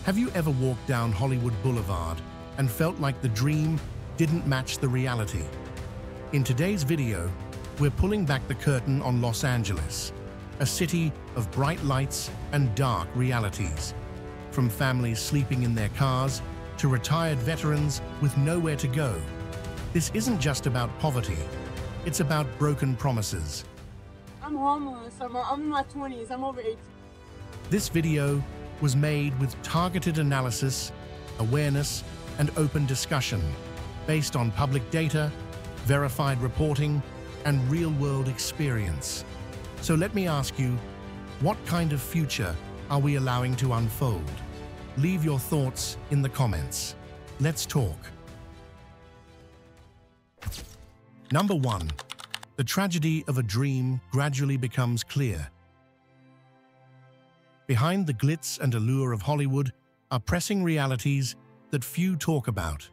Have you ever walked down Hollywood Boulevard and felt like the dream didn't match the reality? In today's video, we're pulling back the curtain on Los Angeles, a city of bright lights and dark realities. From families sleeping in their cars to retired veterans with nowhere to go. This isn't just about poverty, it's about broken promises. I'm homeless, I'm in my 20s, I'm over 18. This video was made with targeted analysis, awareness, and open discussion based on public data, verified reporting, and real-world experience. So let me ask you, what kind of future are we allowing to unfold? Leave your thoughts in the comments. Let's talk. Number 1. The tragedy of a dream gradually becomes clear. Behind the glitz and allure of Hollywood are pressing realities that few talk about.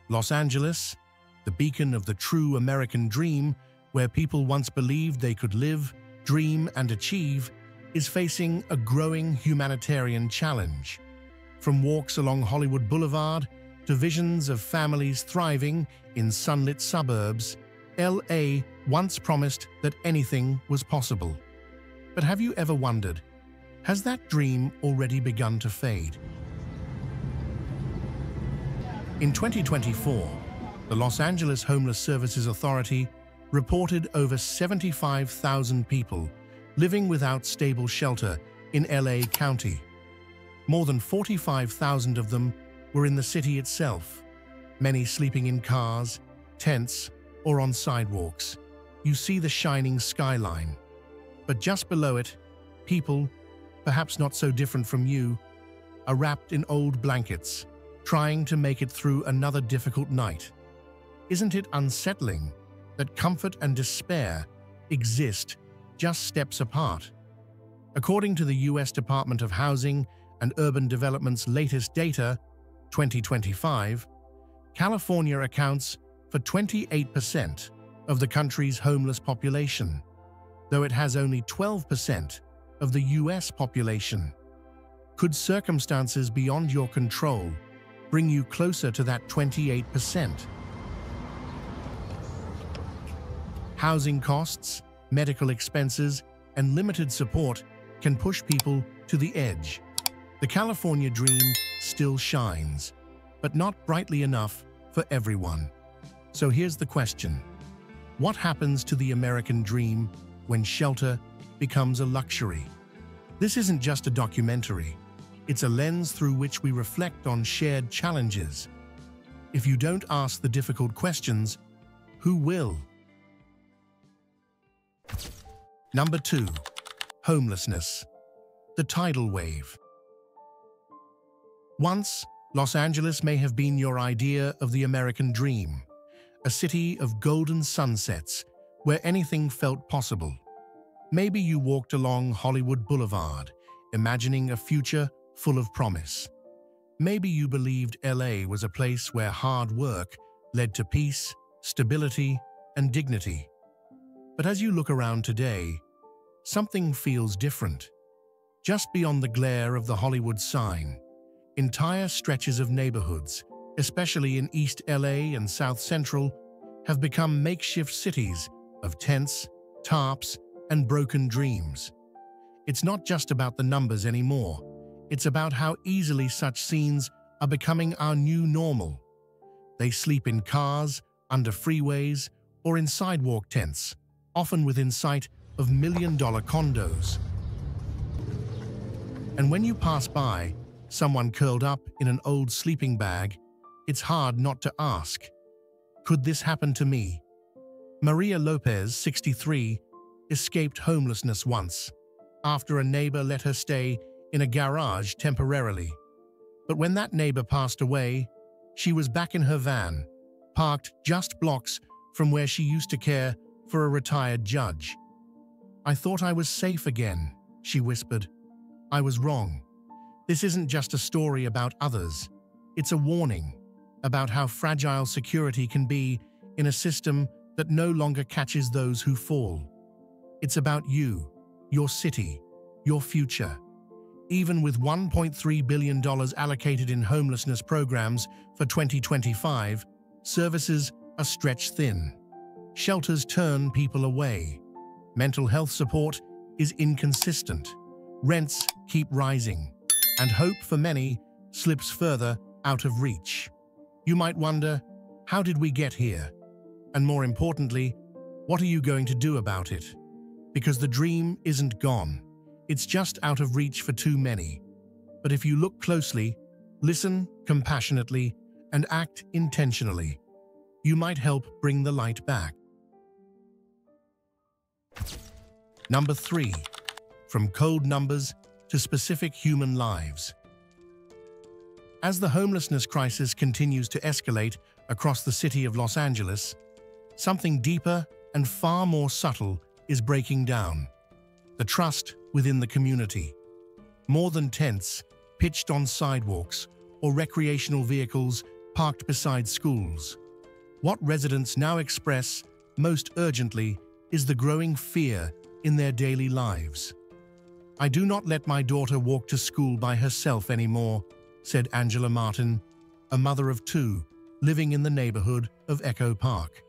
Los Angeles, the beacon of the true American dream, where people once believed they could live, dream, and achieve, is facing a growing humanitarian challenge. From walks along Hollywood Boulevard to visions of families thriving in sunlit suburbs, LA once promised that anything was possible. But have you ever wondered, has that dream already begun to fade? In 2024, the Los Angeles Homeless Services Authority reported over 75,000 people living without stable shelter in LA County. More than 45,000 of them were in the city itself, many sleeping in cars, tents, or on sidewalks. You see the shining skyline. But just below it, people, perhaps not so different from you, are wrapped in old blankets, trying to make it through another difficult night. Isn't it unsettling that comfort and despair exist just steps apart? According to the U.S. Department of Housing and Urban Development's latest data, 2025, California accounts for 28% of the country's homeless population, though it has only 12% of the U.S. population. Could circumstances beyond your control bring you closer to that 28%? Housing costs, medical expenses, and limited support can push people to the edge. The California dream still shines, but not brightly enough for everyone. So here's the question. What happens to the American dream when shelter becomes a luxury? This isn't just a documentary. It's a lens through which we reflect on shared challenges. If you don't ask the difficult questions, who will? Number 2. Homelessness. The tidal wave. Once, Los Angeles may have been your idea of the American dream, a city of golden sunsets where anything felt possible. Maybe you walked along Hollywood Boulevard, imagining a future full of promise. Maybe you believed LA was a place where hard work led to peace, stability, and dignity. But as you look around today, something feels different. Just beyond the glare of the Hollywood sign, entire stretches of neighborhoods, especially in East LA and South Central, have become makeshift cities of tents, tarps, and broken dreams. It's not just about the numbers anymore. It's about how easily such scenes are becoming our new normal. They sleep in cars, under freeways, or in sidewalk tents, often within sight of million-dollar condos. And when you pass by someone curled up in an old sleeping bag, it's hard not to ask, could this happen to me? Maria Lopez, 63, escaped homelessness once, after a neighbor let her stay in a garage temporarily. But when that neighbor passed away, she was back in her van, parked just blocks from where she used to care for a retired judge. "I thought I was safe again," she whispered. "I was wrong. This isn't just a story about others. It's a warning about how fragile security can be in a system that no longer catches those who fall. It's about you, your city, your future. Even with $1.3 billion allocated in homelessness programs for 2025, services are stretched thin. Shelters turn people away. Mental health support is inconsistent. Rents keep rising, and hope for many slips further out of reach. You might wonder, how did we get here? And more importantly, what are you going to do about it? Because the dream isn't gone. It's just out of reach for too many. But if you look closely, listen compassionately, and act intentionally, you might help bring the light back. Number 3. From cold numbers to specific human lives. As the homelessness crisis continues to escalate across the city of Los Angeles, something deeper and far more subtle is breaking down. The trust within the community. More than tents pitched on sidewalks or recreational vehicles parked beside schools. What residents now express most urgently is the growing fear in their daily lives. "I do not let my daughter walk to school by herself anymore," said Angela Martin, a mother of 2, living in the neighborhood of Echo Park.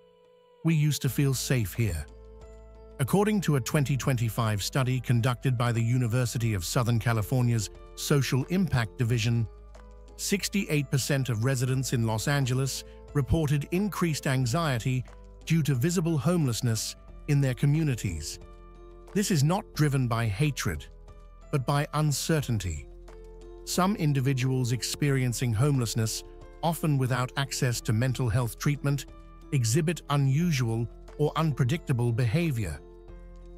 "We used to feel safe here." According to a 2025 study conducted by the University of Southern California's Social Impact Division, 68% of residents in Los Angeles reported increased anxiety due to visible homelessness in their communities. This is not driven by hatred, but by uncertainty. Some individuals experiencing homelessness, often without access to mental health treatment, exhibit unusual or unpredictable behavior.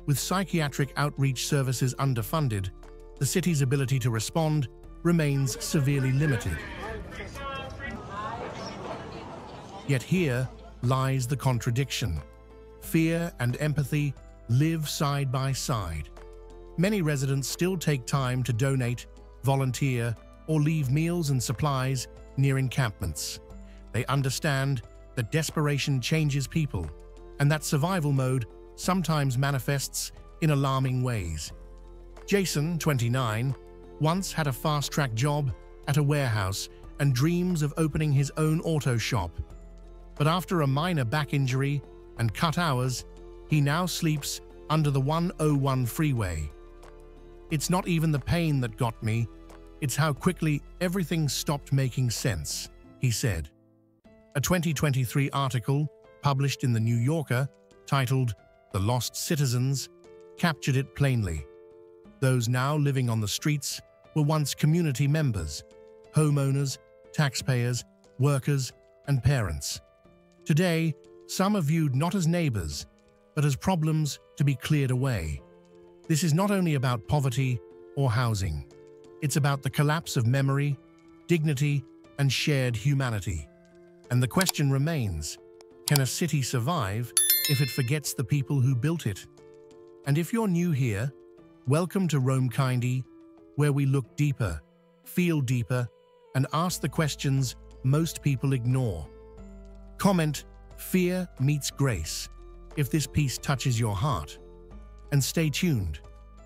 With psychiatric outreach services underfunded, the city's ability to respond remains severely limited. Yet here lies the contradiction. Fear and empathy live side by side. Many residents still take time to donate, volunteer, or leave meals and supplies near encampments. They understand that desperation changes people, and that survival mode sometimes manifests in alarming ways. Jason, 29, once had a fast-track job at a warehouse and dreams of opening his own auto shop. But after a minor back injury and cut hours, he now sleeps under the 101 freeway. "It's not even the pain that got me, it's how quickly everything stopped making sense," he said. A 2023 article published in The New Yorker, titled "The Lost Citizens," captured it plainly. Those now living on the streets were once community members, homeowners, taxpayers, workers, and parents. Today, some are viewed not as neighbors, but as problems to be cleared away. This is not only about poverty or housing. It's about the collapse of memory, dignity, and shared humanity. And the question remains, can a city survive if it forgets the people who built it? And if you're new here, welcome to Roamkind, where we look deeper, feel deeper, and ask the questions most people ignore. Comment, "Fear meets grace," if this piece touches your heart. And stay tuned,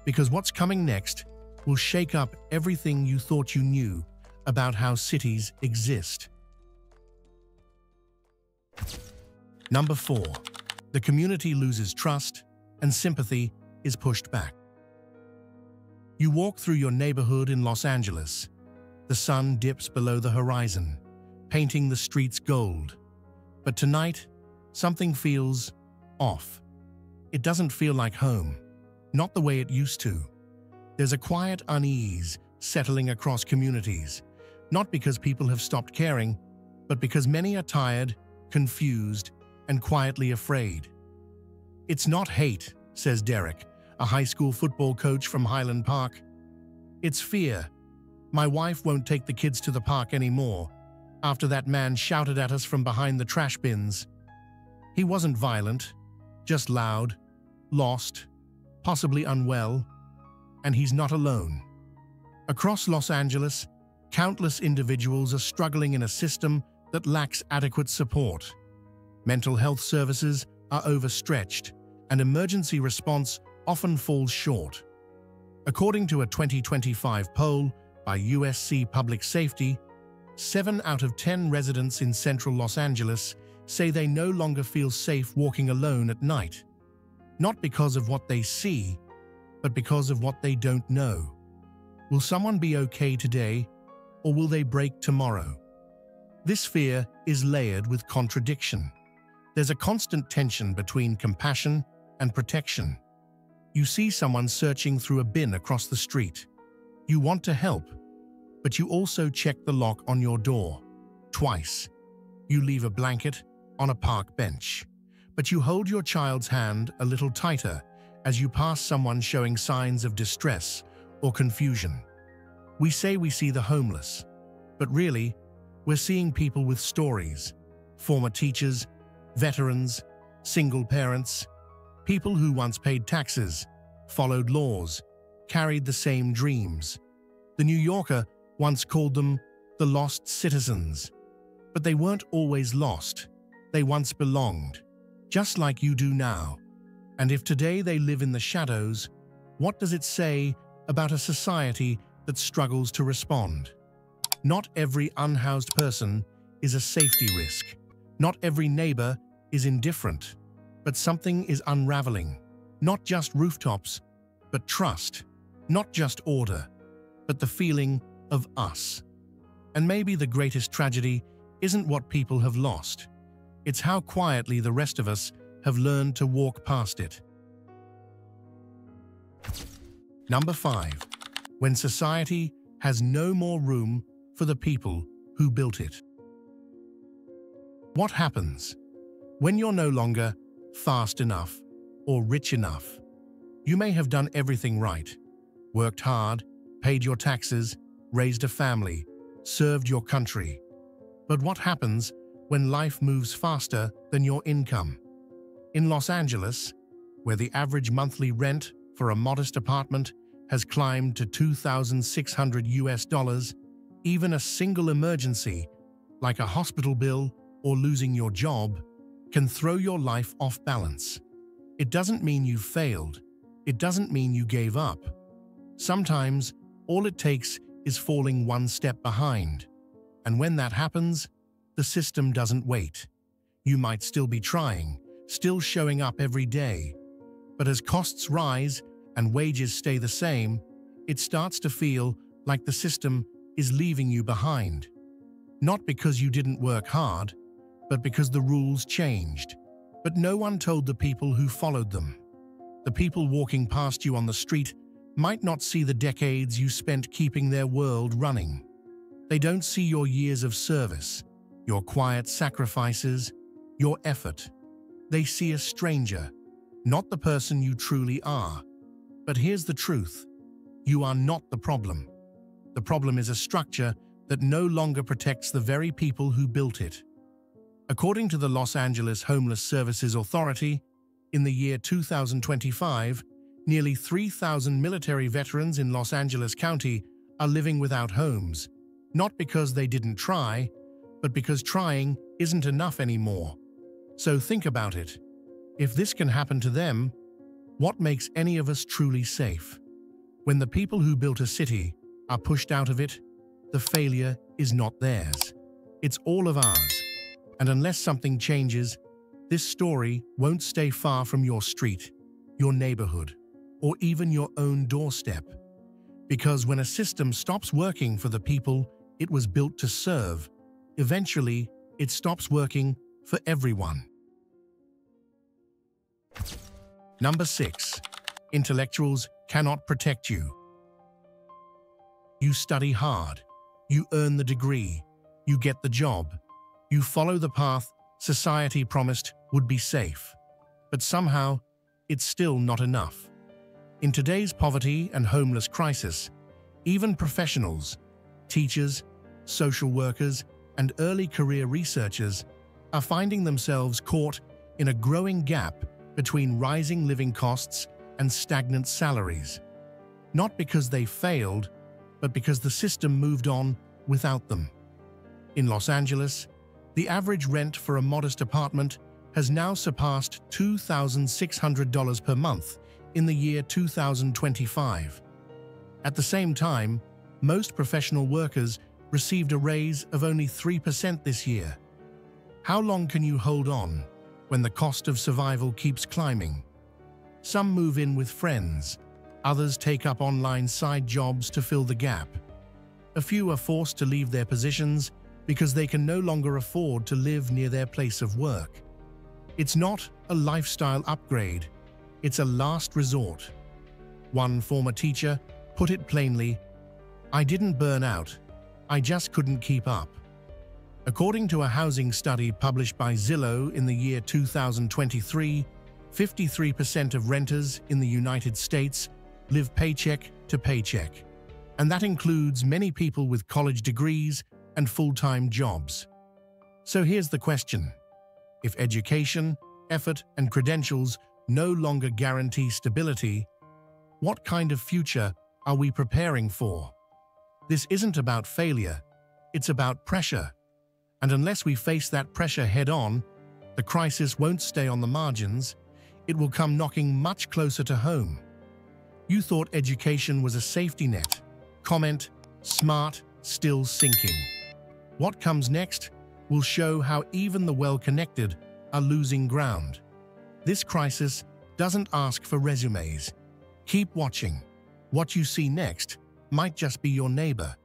because what's coming next will shake up everything you thought you knew about how cities exist. Number 4. The community loses trust and sympathy is pushed back. You walk through your neighborhood in Los Angeles. The sun dips below the horizon, painting the streets gold. But tonight, something feels off. It doesn't feel like home, not the way it used to. There's a quiet unease settling across communities, not because people have stopped caring, but because many are tired, confused, and quietly afraid. "It's not hate," says Derek, a high school football coach from Highland Park. "It's fear. My wife won't take the kids to the park anymore after that man shouted at us from behind the trash bins. He wasn't violent, just loud, lost, possibly unwell, and he's not alone." Across Los Angeles, countless individuals are struggling in a system that lacks adequate support. Mental health services are overstretched, and emergency response often falls short. According to a 2025 poll by USC Public Safety, 7 out of 10 residents in central Los Angeles say they no longer feel safe walking alone at night. Not because of what they see, but because of what they don't know. Will someone be okay today, or will they break tomorrow? This fear is layered with contradiction. There's a constant tension between compassion and protection. You see someone searching through a bin across the street. You want to help, but you also check the lock on your door. Twice. You leave a blanket on a park bench, but you hold your child's hand a little tighter as you pass someone showing signs of distress or confusion. We say we see the homeless, but really, we're seeing people with stories, former teachers, veterans, single parents, people who once paid taxes, followed laws, carried the same dreams. The New Yorker once called them the lost citizens. But they weren't always lost. They once belonged, just like you do now. And if today they live in the shadows, what does it say about a society that struggles to respond? Not every unhoused person is a safety risk. Not every neighbor is indifferent. But something is unraveling. Not just rooftops, but trust. Not just order, but the feeling of us. And maybe the greatest tragedy isn't what people have lost. It's how quietly the rest of us have learned to walk past it. Number 5. When society has no more room for the people who built it. What happens when you're no longer fast enough or rich enough? You may have done everything right, worked hard, paid your taxes, raised a family, served your country. But what happens when life moves faster than your income? In Los Angeles, where the average monthly rent for a modest apartment has climbed to $2,600, even a single emergency, like a hospital bill or losing your job, can throw your life off balance. It doesn't mean you failed. It doesn't mean you gave up. Sometimes, all it takes is falling one step behind. And when that happens, the system doesn't wait. You might still be trying, still showing up every day. But as costs rise and wages stay the same, it starts to feel like the system is leaving you behind. Not because you didn't work hard, but because the rules changed. But no one told the people who followed them. The people walking past you on the street might not see the decades you spent keeping their world running. They don't see your years of service, your quiet sacrifices, your effort. They see a stranger, not the person you truly are. But here's the truth. You are not the problem. The problem is a structure that no longer protects the very people who built it. According to the Los Angeles Homeless Services Authority, in the year 2025, nearly 3,000 military veterans in Los Angeles County are living without homes, not because they didn't try, but because trying isn't enough anymore. So think about it. If this can happen to them, what makes any of us truly safe? When the people who built a city are pushed out of it, the failure is not theirs. It's all of ours. And unless something changes, this story won't stay far from your street, your neighborhood, or even your own doorstep. Because when a system stops working for the people it was built to serve, eventually it stops working for everyone. Number 6. Intellectuals cannot protect you. You study hard. You earn the degree. You get the job. You follow the path society promised would be safe. But somehow, it's still not enough. In today's poverty and homeless crisis, even professionals, teachers, social workers, and early career researchers are finding themselves caught in a growing gap between rising living costs and stagnant salaries. Not because they failed, but because the system moved on without them. In Los Angeles, the average rent for a modest apartment has now surpassed $2,600 per month in the year 2025. At the same time, most professional workers received a raise of only 3% this year. How long can you hold on when the cost of survival keeps climbing? Some move in with friends, others take up online side jobs to fill the gap. A few are forced to leave their positions because they can no longer afford to live near their place of work. It's not a lifestyle upgrade, it's a last resort. One former teacher put it plainly, "I didn't burn out, I just couldn't keep up." According to a housing study published by Zillow in the year 2023, 53% of renters in the United States live paycheck to paycheck, and that includes many people with college degrees and full-time jobs. So here's the question. If education, effort, and credentials no longer guarantee stability, what kind of future are we preparing for? This isn't about failure, it's about pressure. And unless we face that pressure head-on, the crisis won't stay on the margins, it will come knocking much closer to home. You thought education was a safety net. Comment, smart, still sinking. What comes next will show how even the well-connected are losing ground. This crisis doesn't ask for resumes. Keep watching. What you see next might just be your neighbor.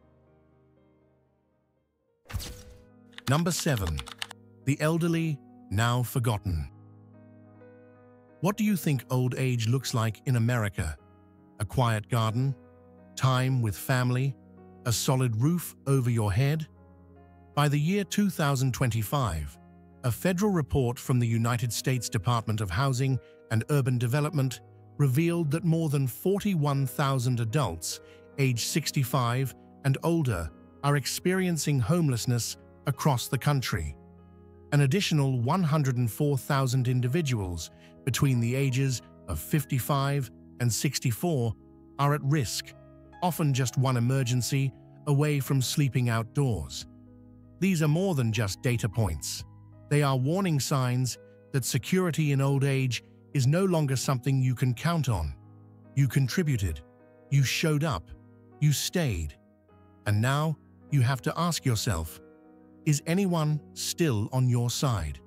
Number 7. The elderly, now forgotten. What do you think old age looks like in America? A quiet garden? Time with family? A solid roof over your head? By the year 2025, a federal report from the United States Department of Housing and Urban Development revealed that more than 41,000 adults aged 65 and older are experiencing homelessness across the country. An additional 104,000 individuals between the ages of 55 and 64 are at risk, often just one emergency away from sleeping outdoors. These are more than just data points. They are warning signs that security in old age is no longer something you can count on. You contributed, you showed up, you stayed. And now you have to ask yourself, is anyone still on your side?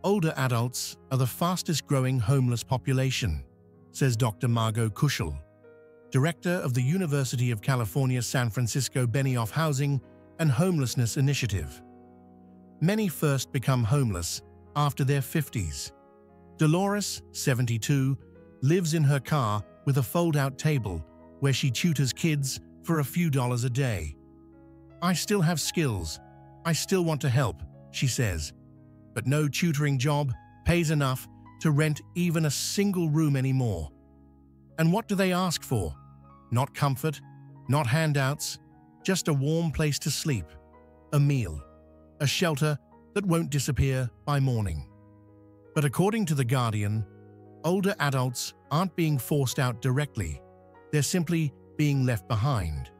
Older adults are the fastest growing homeless population, says Dr. Margot Kuschel, director of the University of California, San Francisco Benioff Housing and Homelessness Initiative. Many first become homeless after their 50s. Dolores, 72, lives in her car with a fold-out table where she tutors kids for a few dollars a day. "I still have skills. I still want to help," she says. But no tutoring job pays enough to rent even a single room anymore. And what do they ask for? Not comfort, not handouts, just a warm place to sleep, a meal, a shelter that won't disappear by morning. But according to The Guardian, older adults aren't being forced out directly, they're simply being left behind.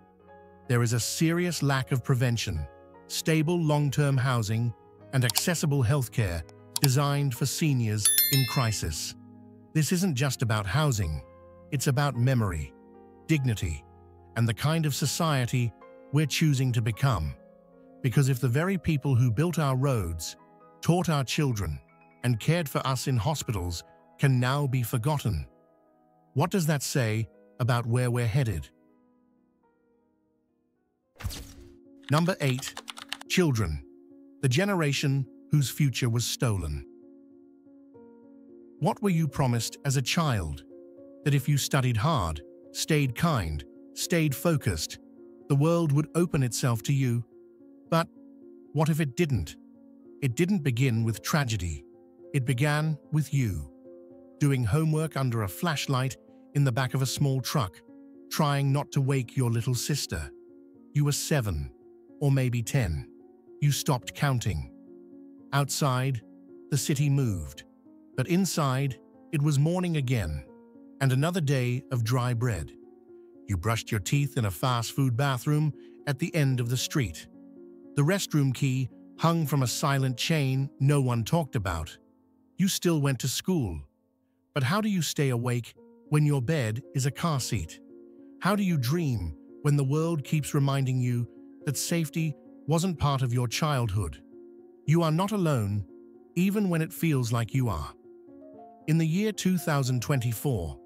There is a serious lack of prevention, stable long-term housing, and accessible healthcare designed for seniors in crisis. This isn't just about housing, it's about memory, dignity, and the kind of society we're choosing to become. Because if the very people who built our roads, taught our children, and cared for us in hospitals can now be forgotten, what does that say about where we're headed? Number 8. Children, the generation whose future was stolen. What were you promised as a child? That if you studied hard, stayed kind, stayed focused, the world would open itself to you. But what if it didn't? It didn't begin with tragedy. It began with you, doing homework under a flashlight in the back of a small truck, trying not to wake your little sister. You were 7, or maybe 10. You stopped counting. Outside, the city moved, but inside, it was morning again, and another day of dry bread. You brushed your teeth in a fast food bathroom at the end of the street. The restroom key hung from a silent chain no one talked about. You still went to school. But how do you stay awake when your bed is a car seat? How do you dream when the world keeps reminding you that safety wasn't part of your childhood? You are not alone, even when it feels like you are. In the year 2024,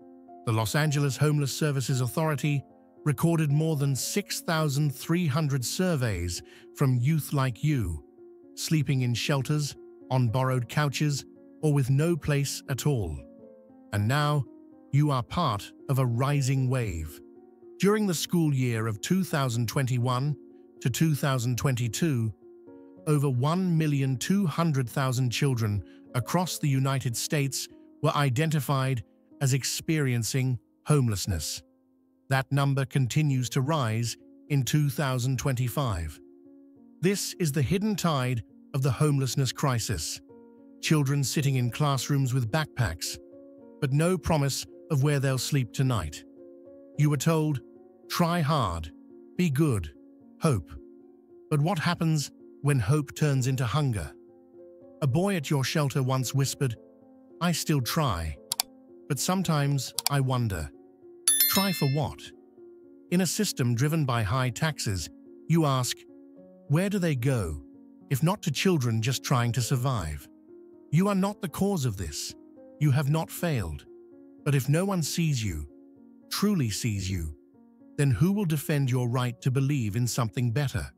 the Los Angeles Homeless Services Authority recorded more than 6,300 surveys from youth like you, sleeping in shelters, on borrowed couches, or with no place at all. And now, you are part of a rising wave. During the school year of 2021 to 2022, over 1,200,000 children across the United States were identified as experiencing homelessness. That number continues to rise in 2025. This is the hidden tide of the homelessness crisis. Children sitting in classrooms with backpacks, but no promise of where they'll sleep tonight. You were told, try hard, be good, hope. But what happens when hope turns into hunger? A boy at your shelter once whispered, I still try, but sometimes I wonder. Try for what? In a system driven by high taxes, you ask, where do they go, if not to children just trying to survive? You are not the cause of this. You have not failed. But if no one sees you, truly sees you, then who will defend your right to believe in something better?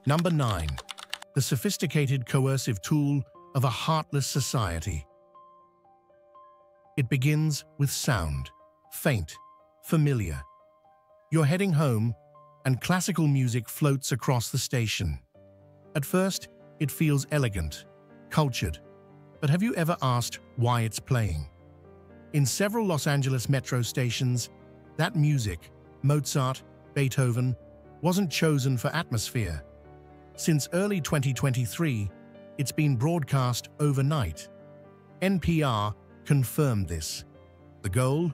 Number 9. The sophisticated coercive tool of a heartless society. It begins with sound, faint, familiar. You're heading home, and classical music floats across the station. At first, it feels elegant, cultured, but have you ever asked why it's playing? In several Los Angeles metro stations, that music, Mozart, Beethoven, wasn't chosen for atmosphere. Since early 2023, it's been broadcast overnight. NPR confirmed this. The goal?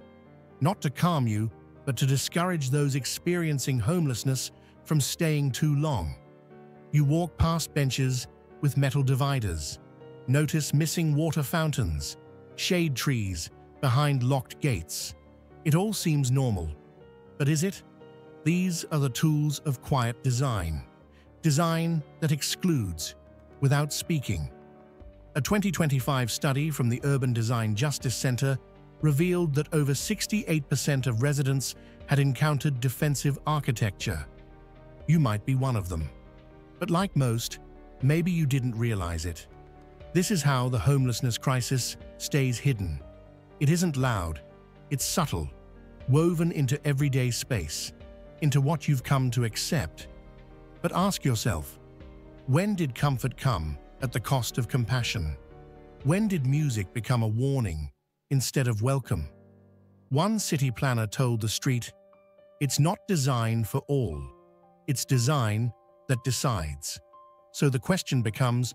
Not to calm you, but to discourage those experiencing homelessness from staying too long. You walk past benches with metal dividers, notice missing water fountains, shade trees behind locked gates. It all seems normal. But is it? These are the tools of quiet design. Design that excludes, without speaking. A 2025 study from the Urban Design Justice Center revealed that over 68% of residents had encountered defensive architecture. You might be one of them. But like most, maybe you didn't realize it. This is how the homelessness crisis stays hidden. It isn't loud, it's subtle, woven into everyday space, into what you've come to accept. But ask yourself, when did comfort come at the cost of compassion? When did music become a warning instead of welcome? One city planner told The Street, it's not design for all, it's design that decides. So the question becomes,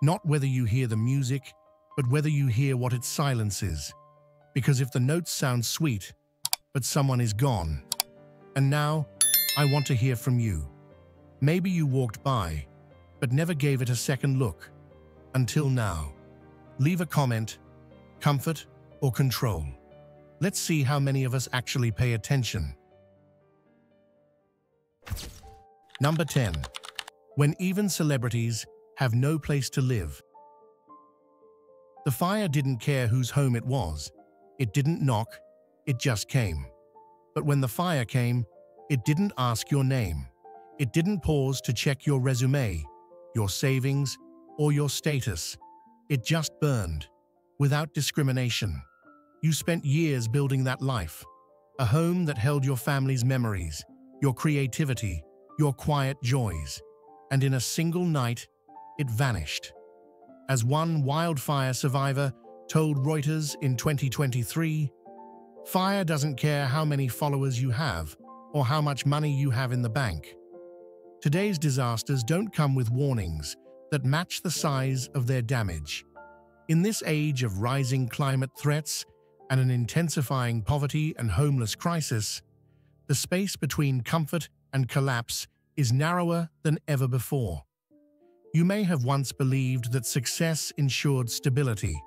not whether you hear the music, but whether you hear what its silence is. Because if the notes sound sweet, but someone is gone. And now, I want to hear from you. Maybe you walked by, but never gave it a second look. Until now. Leave a comment, comfort or control. Let's see how many of us actually pay attention. Number 10. When even celebrities have no place to live. The fire didn't care whose home it was. It didn't knock, it just came. But when the fire came, it didn't ask your name. It didn't pause to check your resume, your savings, or your status. It just burned, without discrimination. You spent years building that life, a home that held your family's memories, your creativity, your quiet joys. And in a single night, it vanished. As one wildfire survivor told Reuters in 2023, fire doesn't care how many followers you have or how much money you have in the bank. Today's disasters don't come with warnings that match the size of their damage. In this age of rising climate threats and an intensifying poverty and homeless crisis, the space between comfort and collapse is narrower than ever before. You may have once believed that success ensured stability,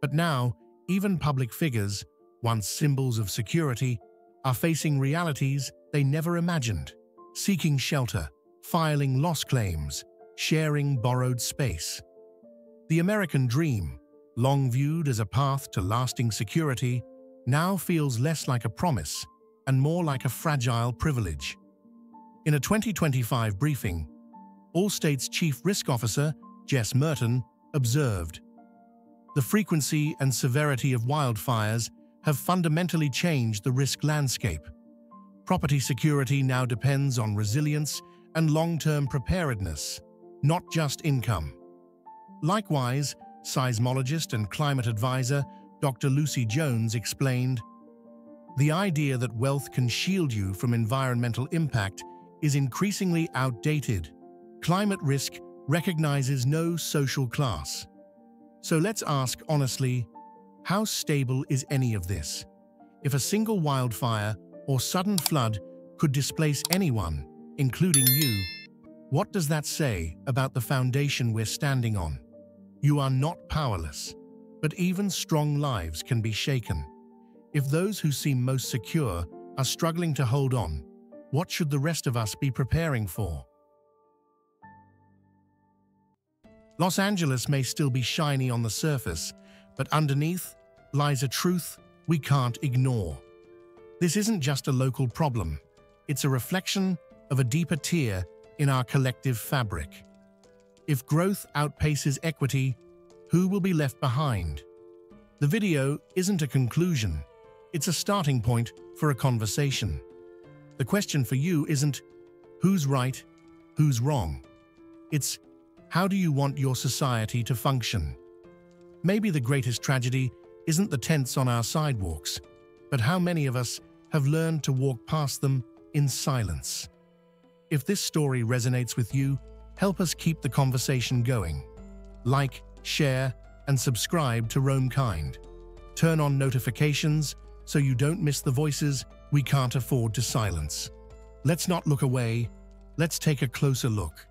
but now even public figures, once symbols of security, are facing realities they never imagined, seeking shelter, filing loss claims, sharing borrowed space. The American dream, long viewed as a path to lasting security, now feels less like a promise and more like a fragile privilege. In a 2025 briefing, Allstate's Chief Risk Officer, Jess Merton, observed, "The frequency and severity of wildfires have fundamentally changed the risk landscape. Property security now depends on resilience and long-term preparedness, not just income." Likewise, seismologist and climate advisor Dr. Lucy Jones explained, "The idea that wealth can shield you from environmental impact is increasingly outdated. Climate risk recognizes no social class. So let's ask honestly, how stable is any of this? If a single wildfire or sudden flood could displace anyone, including you, what does that say about the foundation we're standing on? You are not powerless, but even strong lives can be shaken. If those who seem most secure are struggling to hold on, what should the rest of us be preparing for?" Los Angeles may still be shiny on the surface, but underneath lies a truth we can't ignore. This isn't just a local problem. It's a reflection of a deeper tier in our collective fabric. If growth outpaces equity, who will be left behind? The video isn't a conclusion. It's a starting point for a conversation. The question for you isn't who's right, who's wrong. It's how do you want your society to function? Maybe the greatest tragedy isn't the tents on our sidewalks, but how many of us have learned to walk past them in silence. If this story resonates with you, help us keep the conversation going. Like, share, and subscribe to Roamkind. Turn on notifications so you don't miss the voices we can't afford to silence. Let's not look away, let's take a closer look.